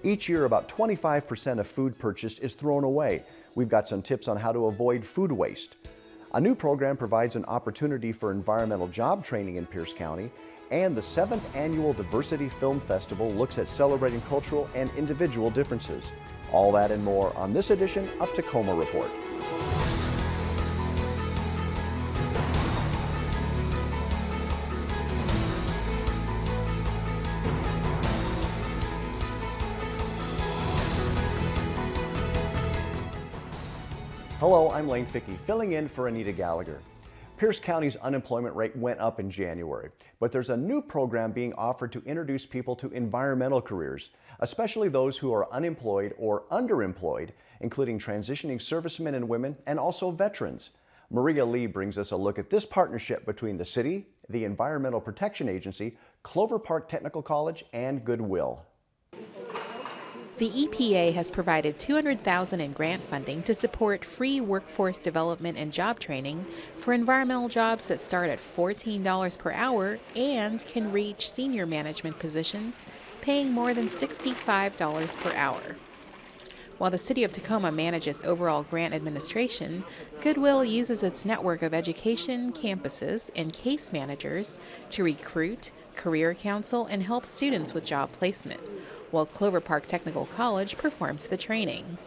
Each year, about 25% of food purchased is thrown away. We've got some tips on how to avoid food waste. A new program provides an opportunity for environmental job training in Pierce County, and the 7th Annual Diversity Film Festival looks at celebrating cultural and individual differences. All that and more on this edition of Tacoma Report. Hello, I'm Lane Fickey, filling in for Anita Gallagher. Pierce County's unemployment rate went up in January, but there's a new program being offered to introduce people to environmental careers, especially those who are unemployed or underemployed, including transitioning servicemen and women and also veterans. Maria Lee brings us a look at this partnership between the city, the Environmental Protection Agency, Clover Park Technical College, and Goodwill. The EPA has provided $200,000 in grant funding to support free workforce development and job training for environmental jobs that start at $14 per hour and can reach senior management positions, paying more than $65 per hour. While the City of Tacoma manages overall grant administration, Goodwill uses its network of education, campuses, and case managers to recruit, career counsel, and help students with job placement, while Clover Park Technical College performs the training.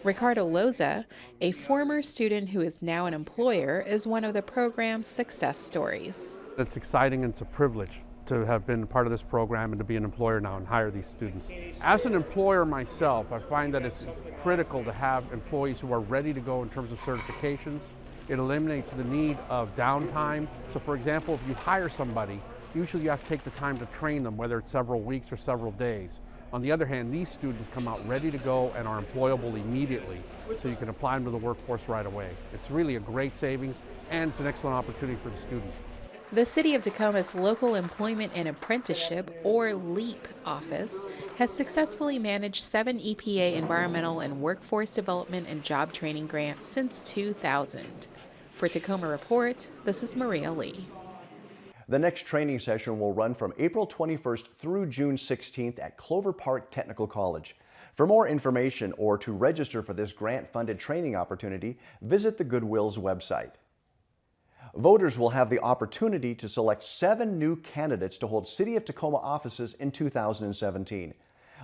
Ricardo Loza, a former student who is now an employer, is one of the program's success stories. It's exciting and it's a privilege to have been part of this program and to be an employer now and hire these students. As an employer myself, I find that it's critical to have employees who are ready to go in terms of certifications. It eliminates the need of downtime. So for example, if you hire somebody, usually you have to take the time to train them, whether it's several weeks or several days. On the other hand, these students come out ready to go and are employable immediately, so you can apply them to the workforce right away. It's really a great savings, and it's an excellent opportunity for the students. The City of Tacoma's Local Employment and Apprenticeship, or LEAP office, has successfully managed 7 EPA environmental and workforce development and job training grants since 2000. For Tacoma Report, this is Maria Lee. The next training session will run from April 21st through June 16th at Clover Park Technical College. For more information or to register for this grant-funded training opportunity, visit the Goodwill's website. Voters will have the opportunity to select 7 new candidates to hold City of Tacoma offices in 2017.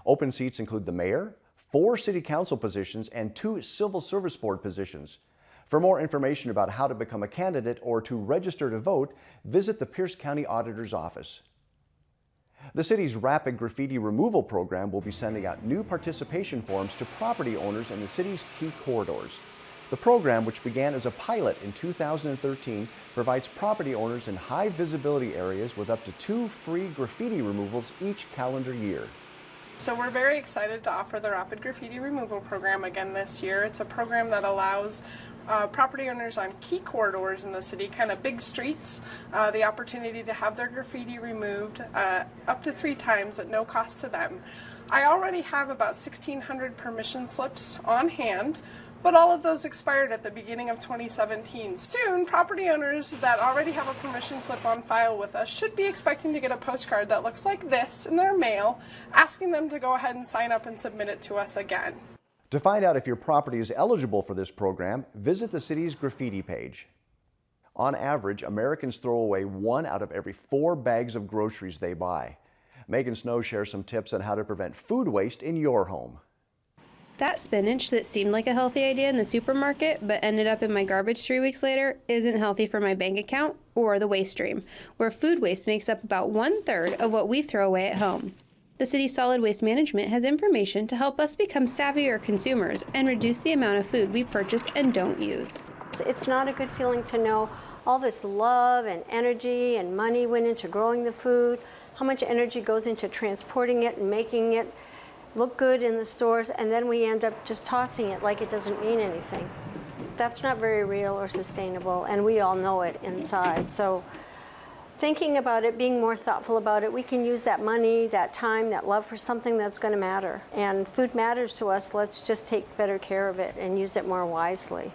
Open seats include the mayor, 4 city council positions, and 2 civil service board positions. For more information about how to become a candidate or to register to vote, visit the Pierce County Auditor's Office. The city's rapid graffiti removal program will be sending out new participation forms to property owners in the city's key corridors. The program, which began as a pilot in 2013, provides property owners in high visibility areas with up to 2 free graffiti removals each calendar year. So we're very excited to offer the Rapid Graffiti Removal Program again this year. It's a program that allows property owners on key corridors in the city, kind of big streets, the opportunity to have their graffiti removed up to 3 times at no cost to them. I already have about 1,600 permission slips on hand, but all of those expired at the beginning of 2017. Soon, property owners that already have a permission slip on file with us should be expecting to get a postcard that looks like this in their mail, asking them to go ahead and sign up and submit it to us again. To find out if your property is eligible for this program, visit the city's graffiti page. On average, Americans throw away 1 out of every 4 bags of groceries they buy. Megan Snow shares some tips on how to prevent food waste in your home. That spinach that seemed like a healthy idea in the supermarket but ended up in my garbage 3 weeks later isn't healthy for my bank account or the waste stream, where food waste makes up about 1/3 of what we throw away at home. The city's solid waste management has information to help us become savvier consumers and reduce the amount of food we purchase and don't use. It's not a good feeling to know all this love and energy and money went into growing the food, how much energy goes into transporting it and making it look good in the stores, and then we end up just tossing it like it doesn't mean anything. That's not very real or sustainable, and we all know it inside. So thinking about it, being more thoughtful about it, we can use that money, that time, that love for something that's going to matter. And food matters to us. Let's just take better care of it and use it more wisely.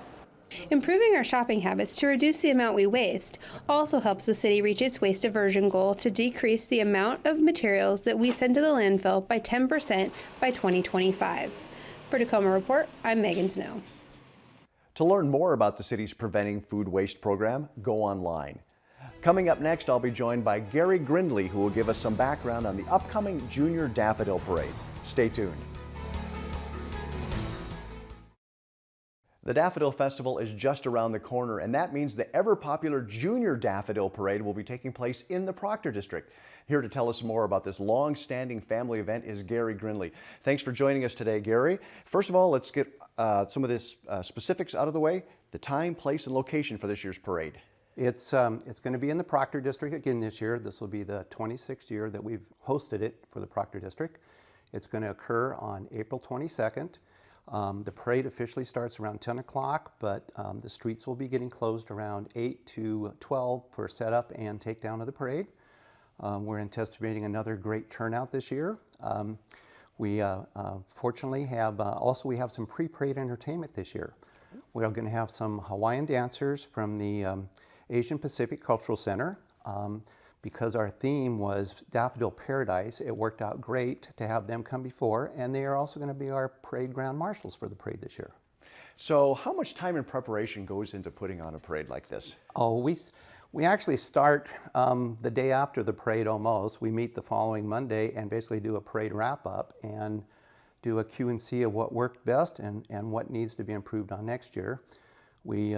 Improving our shopping habits to reduce the amount we waste also helps the city reach its waste diversion goal to decrease the amount of materials that we send to the landfill by 10% by 2025. For Tacoma Report, I'm Megan Snow. To learn more about the city's Preventing Food Waste program, go online. Coming up next, I'll be joined by Gary Grindley, who will give us some background on the upcoming Junior Daffodil Parade. Stay tuned. The Daffodil Festival is just around the corner, and that means the ever-popular Junior Daffodil Parade will be taking place in the Proctor District. Here to tell us more about this long-standing family event is Gary Grindley. Thanks for joining us today, Gary. First of all, let's get some of this specifics out of the way. The time, place, and location for this year's parade. It's going to be in the Proctor District again this year. This will be the 26th year that we've hosted it for the Proctor District. It's going to occur on April 22nd. The parade officially starts around 10 o'clock, but the streets will be getting closed around 8 to 12 for setup and takedown of the parade. We're anticipating another great turnout this year. We fortunately have, we have some pre-parade entertainment this year. We're going to have some Hawaiian dancers from the Asian Pacific Cultural Center. Because our theme was Daffodil Paradise, it worked out great to have them come before, and they are also going to be our parade ground marshals for the parade this year. So how much time and preparation goes into putting on a parade like this? Oh, we actually start the day after the parade almost. We meet the following Monday and basically do a parade wrap-up and do a Q&C of what worked best and what needs to be improved on next year. We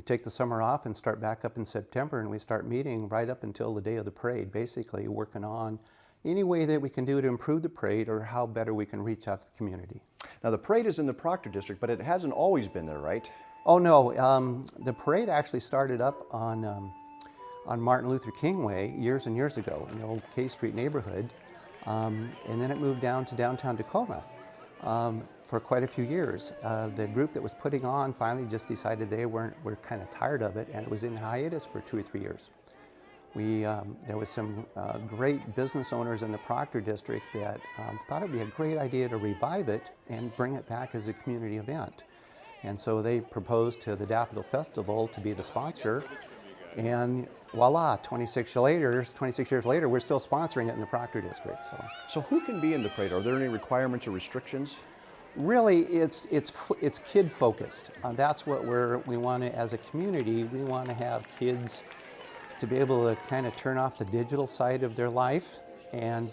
take the summer off and start back up in September, and we start meeting right up until the day of the parade, basically working on any way that we can do to improve the parade or how better we can reach out to the community. Now the parade is in the Proctor District, but it hasn't always been there, right? Oh no, the parade actually started up on Martin Luther King Way years and years ago in the old K Street neighborhood, and then it moved down to downtown Tacoma. For quite a few years. The group that was putting on finally just decided they were kind of tired of it, and it was in hiatus for 2 or 3 years. There was some great business owners in the Proctor District that thought it'd be a great idea to revive it and bring it back as a community event. And so they proposed to the Daffodil Festival to be the sponsor, and voila, 26 years later, we're still sponsoring it in the Proctor District. So who can be in the parade? Are there any requirements or restrictions? Really, it's kid focused. That's what we want to, as a community, we want to have kids to be able to kind of turn off the digital side of their life and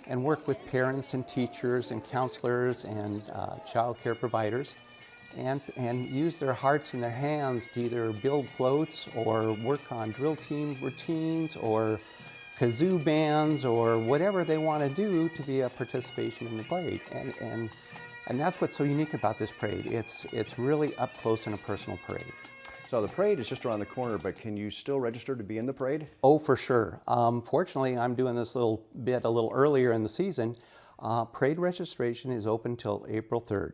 work with parents and teachers and counselors and child care providers and use their hearts and their hands to either build floats or work on drill team routines or kazoo bands or whatever they want to do to be a participation in the parade. And that's what's so unique about this parade. It's really up close and a personal parade. So the parade is just around the corner, but can you still register to be in the parade? Oh, for sure. Fortunately, I'm doing this little bit a little earlier in the season. Parade registration is open till April 3rd.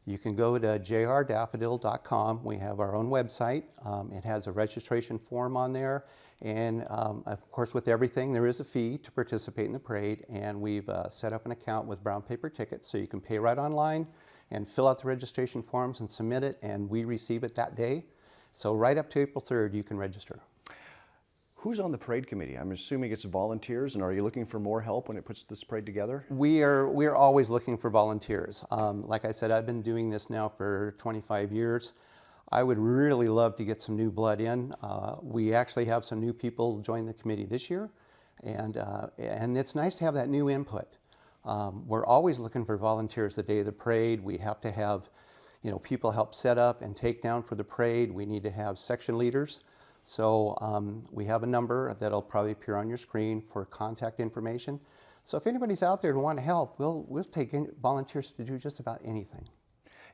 You can go to jrdaffodil.com. We have our own website. It has a registration form on there. And of course, with everything, there is a fee to participate in the parade. And we've set up an account with brown paper tickets, so you can pay right online and fill out the registration forms and submit it, and we receive it that day. So right up to April 3rd, you can register. Who's on the parade committee? I'm assuming it's volunteers, and are you looking for more help when it puts this parade together? We are always looking for volunteers. Like I said, I've been doing this now for 25 years. I would really love to get some new blood in. We actually have some new people join the committee this year, and it's nice to have that new input. We're always looking for volunteers the day of the parade. We have to have, people help set up and take down for the parade. We need to have section leaders. So we have a number that'll probably appear on your screen for contact information. So if anybody's out there to want to help, we'll take in volunteers to do just about anything.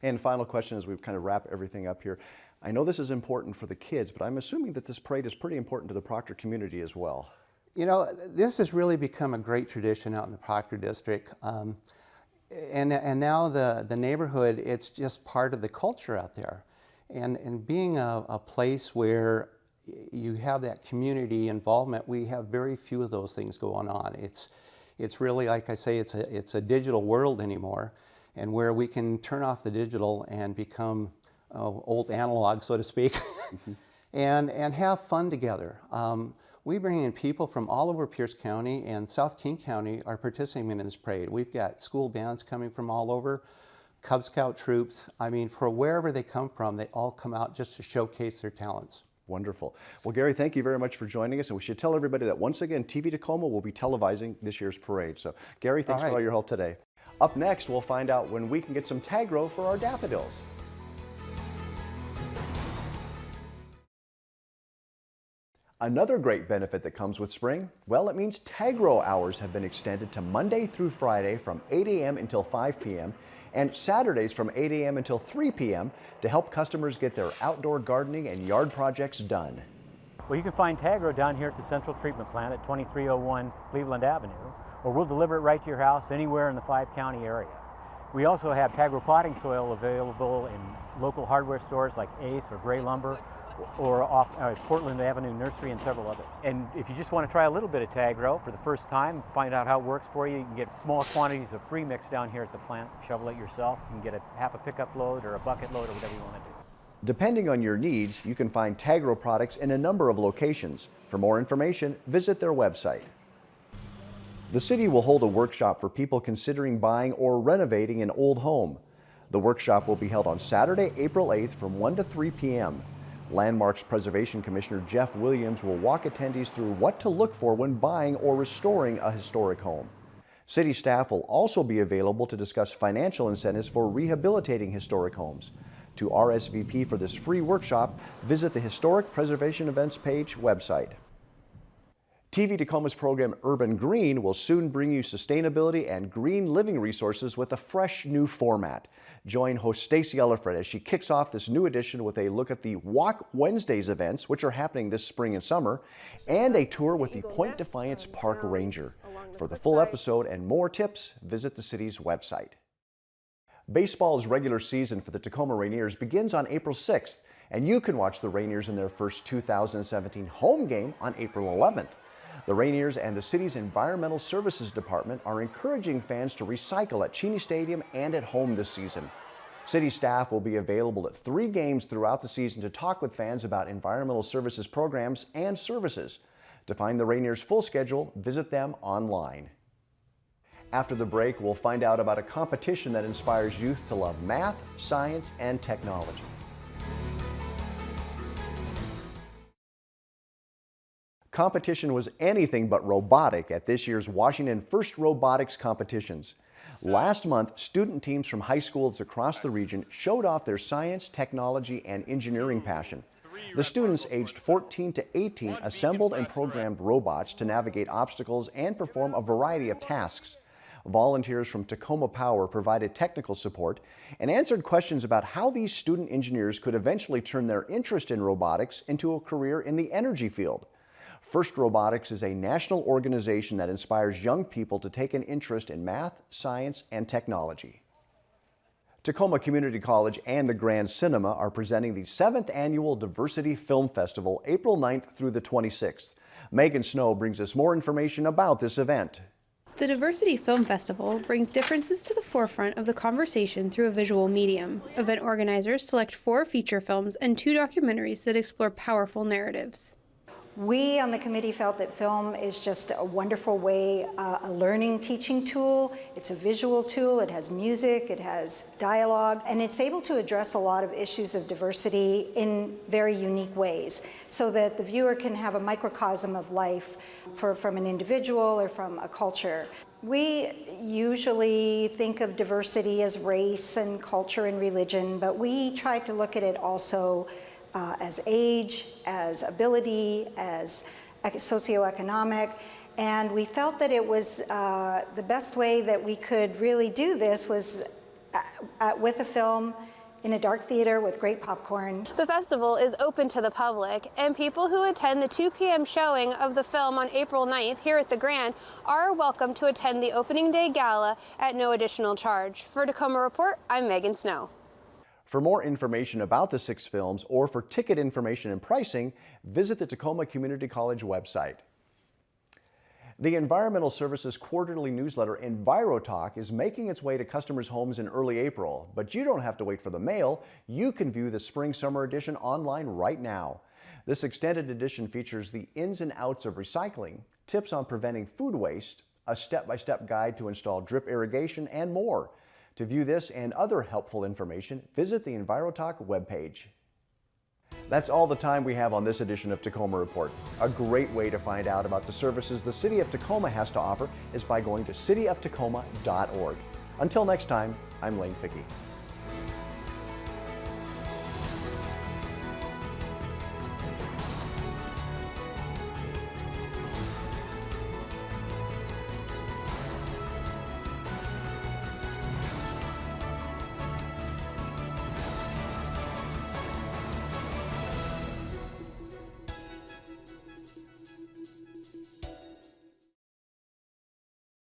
And final question as we kind of wrap everything up here. I know this is important for the kids, but I'm assuming that this parade is pretty important to the Proctor community as well. This has really become a great tradition out in the Proctor District. And now the neighborhood, it's just part of the culture out there. And being a place where you have that community involvement, we have very few of those things going on. It's really, like I say, it's a digital world anymore, and where we can turn off the digital and become old analog, so to speak, and have fun together. We bring in people from all over Pierce County, and South King County are participating in this parade. We've got school bands coming from all over, Cub Scout troops. I mean, for wherever they come from, they all come out just to showcase their talents. Wonderful. Well, Gary, thank you very much for joining us. And we should tell everybody that once again, TV Tacoma will be televising this year's parade. So, Gary, thanks for all your help today. Up next, we'll find out when we can get some tag row for our daffodils. Another great benefit that comes with spring, well, it means tag row hours have been extended to Monday through Friday from 8 a.m. until 5 p.m. and Saturdays from 8 a.m. until 3 p.m. to help customers get their outdoor gardening and yard projects done. Well, you can find tag row down here at the Central Treatment Plant at 2301 Cleveland Avenue, or we'll deliver it right to your house anywhere in the 5-county area. We also have tag row potting soil available in local hardware stores like Ace or Gray Lumber, or off Portland Avenue Nursery and several others. And if you just want to try a little bit of tag row for the first time, find out how it works for you, you can get small quantities of free mix down here at the plant, shovel it yourself, you can get half a pickup load or a bucket load or whatever you want to do. Depending on your needs, you can find tag row products in a number of locations. For more information, visit their website. The city will hold a workshop for people considering buying or renovating an old home. The workshop will be held on Saturday, April 8th from 1 to 3 p.m. Landmarks Preservation Commissioner Jeff Williams will walk attendees through what to look for when buying or restoring a historic home. City staff will also be available to discuss financial incentives for rehabilitating historic homes. To RSVP for this free workshop, visit the Historic Preservation Events page website. TV Tacoma's program Urban Green will soon bring you sustainability and green living resources with a fresh new format. Join host Stacey Ellifred as she kicks off this new edition with a look at the Walk Wednesdays events, which are happening this spring and summer, and a tour with the Point Defiance Park Ranger. For the full episode and more tips, visit the city's website. Baseball's regular season for the Tacoma Rainiers begins on April 6th, and you can watch the Rainiers in their first 2017 home game on April 11th. The Rainiers and the city's Environmental Services Department are encouraging fans to recycle at Cheney Stadium and at home this season. City staff will be available at 3 games throughout the season to talk with fans about environmental services programs and services. To find the Rainiers' full schedule, visit them online. After the break, we'll find out about a competition that inspires youth to love math, science, and technology. Competition was anything but robotic at this year's Washington First Robotics Competitions. Last month, student teams from high schools across the region showed off their science, technology, and engineering passion. The students aged 14 to 18 assembled and programmed robots to navigate obstacles and perform a variety of tasks. Volunteers from Tacoma Power provided technical support and answered questions about how these student engineers could eventually turn their interest in robotics into a career in the energy field. First Robotics is a national organization that inspires young people to take an interest in math, science, and technology. Tacoma Community College and the Grand Cinema are presenting the 7th Annual Diversity Film Festival, April 9th through the 26th. Megan Snow brings us more information about this event. The Diversity Film Festival brings differences to the forefront of the conversation through a visual medium. Event organizers select 4 feature films and 2 documentaries that explore powerful narratives. We on the committee felt that film is just a wonderful way, a learning, teaching tool. It's a visual tool, it has music, it has dialogue, and it's able to address a lot of issues of diversity in very unique ways, so that the viewer can have a microcosm of life from an individual or from a culture. We usually think of diversity as race and culture and religion, but we try to look at it also as age, as ability, as socioeconomic, and we felt that it was the best way that we could really do this was with a film in a dark theater with great popcorn. The festival is open to the public, and people who attend the 2 p.m. showing of the film on April 9th here at the Grand are welcome to attend the opening day gala at no additional charge. For Tacoma Report, I'm Megan Snow. For more information about the 6 films or for ticket information and pricing, visit the Tacoma Community College website. The Environmental Services quarterly newsletter EnviroTalk is making its way to customers' homes in early April, but you don't have to wait for the mail. You can view the spring-summer edition online right now. This extended edition features the ins and outs of recycling, tips on preventing food waste, a step-by-step guide to install drip irrigation, and more. To view this and other helpful information, visit the EnviroTalk webpage. That's all the time we have on this edition of Tacoma Report. A great way to find out about the services the City of Tacoma has to offer is by going to cityoftacoma.org. Until next time, I'm Lane Fickey.